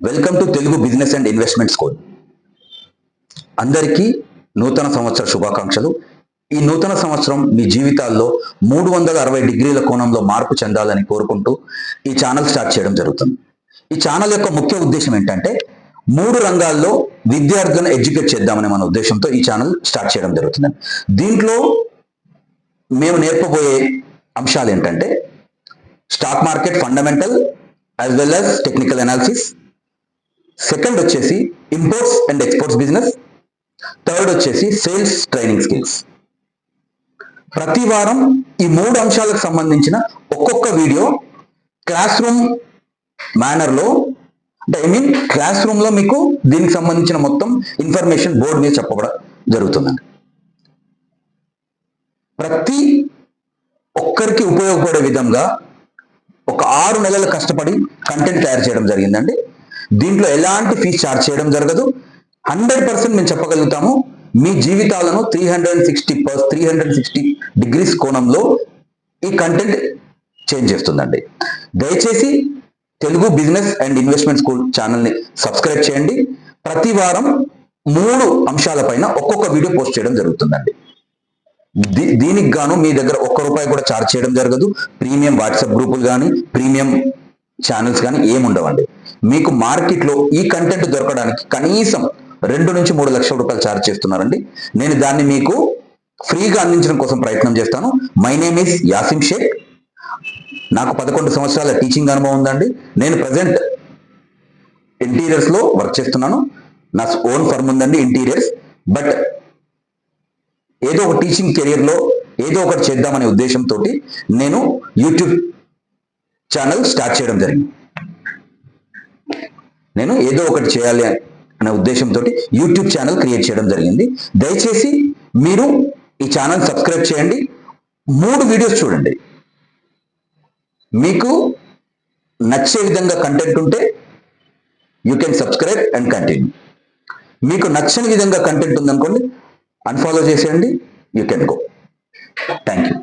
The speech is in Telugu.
Welcome to Telugu business and investment school. అందరికీ నూతన సంవత్సర శుభాకాంక్షలు. ఈ నూతన సంవత్సరం మీ జీవితాల్లో 360 డిగ్రీల కోణంలో మార్పు చెందాలని కోరుకుంటూ ఈ ఛానల్ స్టార్ట్ చేయడం జరుగుతుంది. ఈ ఛానల్ యొక్క ముఖ్య ఉద్దేశం ఏంటంటే 3 రంగాల్లో విద్యార్థులను ఎడ్యుకేట్ చేద్దామనే మన ఉద్దేశంతో ఈ ఛానల్ స్టార్ట్ చేయడం జరుగుతుంది. దీంట్లో మేము నేర్పబోయే అంశాలు ఏంటంటే stock market fundamental as well as technical analysis, second వచ్చేసి imports and exports business, third వచ్చేసి సేల్స్ ట్రైనింగ్ స్కిల్స్. ప్రతి వారం ఈ 3 అంశాలకు సంబంధించిన ఒక్కొక్క వీడియో క్లాస్ రూమ్ మేనర్లో, అంటే క్లాస్ రూమ్ లో మీకు దీనికి సంబంధించిన మొత్తం ఇన్ఫర్మేషన్ బోర్డు మీద చెప్పడం జరుగుతుందండి. ప్రతి ఒక్కరికి ఉపయోగపడే విధంగా ఒక 6 నెలలు కష్టపడి కంటెంట్ తయారు చేయడం జరిగిందండి. దీంట్లో ఎలాంటి ఫీజు ఛార్జ్ చేయడం జరగదు. 100% మేము చెప్పగలుగుతాము, మీ జీవితాలను 360 డిగ్రీస్ కోణంలో ఈ కంటెంట్ చేంజ్ చేస్తుందండి. దయచేసి Telugu business and investment school ఛానల్ని సబ్స్క్రైబ్ చేయండి. ప్రతి వారం 3 అంశాలపైన ఒక్కొక్క వీడియో పోస్ట్ చేయడం జరుగుతుందండి. దీనికి గాను మీ దగ్గర ₹1 కూడా ఛార్జ్ చేయడం జరగదు. ప్రీమియం వాట్సాప్ గ్రూపులు కానీ ప్రీమియం ఛానల్స్ కానీ ఏముండవండి. మీకు మార్కెట్లో ఈ కంటెంట్ దొరకడానికి కనీసం 2 నుంచి 3 లక్షల రూపాయలు ఛార్జ్ చేస్తున్నారండి. నేను దాన్ని మీకు ఫ్రీగా అందించడం కోసం ప్రయత్నం చేస్తాను. My name is Yasim Shaikh. నాకు 11 సంవత్సరాల టీచింగ్ అనుభవం ఉందండి. నేను ప్రజెంట్ ఇంటీరియర్స్ లో వర్క్ చేస్తున్నాను. నా ఓన్ ఫర్మ్ ఉందండి ఇంటీరియర్స్. బట్ ఏదో ఒక టీచింగ్ కెరియర్ లో ఏదో ఒకటి చేద్దామనే ఉద్దేశంతో నేను యూట్యూబ్ ఛానల్ స్టార్ట్ చేయడం జరిగింది. నేను ఏదో ఒకటి చేయాలి అనే ఉద్దేశంతో యూట్యూబ్ ఛానల్ క్రియేట్ చేయడం జరిగింది. దయచేసి మీరు ఈ ఛానల్ సబ్స్క్రైబ్ చేయండి. 3 వీడియోస్ చూడండి. మీకు నచ్చే విధంగా కంటెంట్ ఉంటే you can subscribe and continue. మీకు నచ్చని విధంగా కంటెంట్ ఉందనుకోండి, అన్ఫాలో చేసేయండి. You can go. Thank you.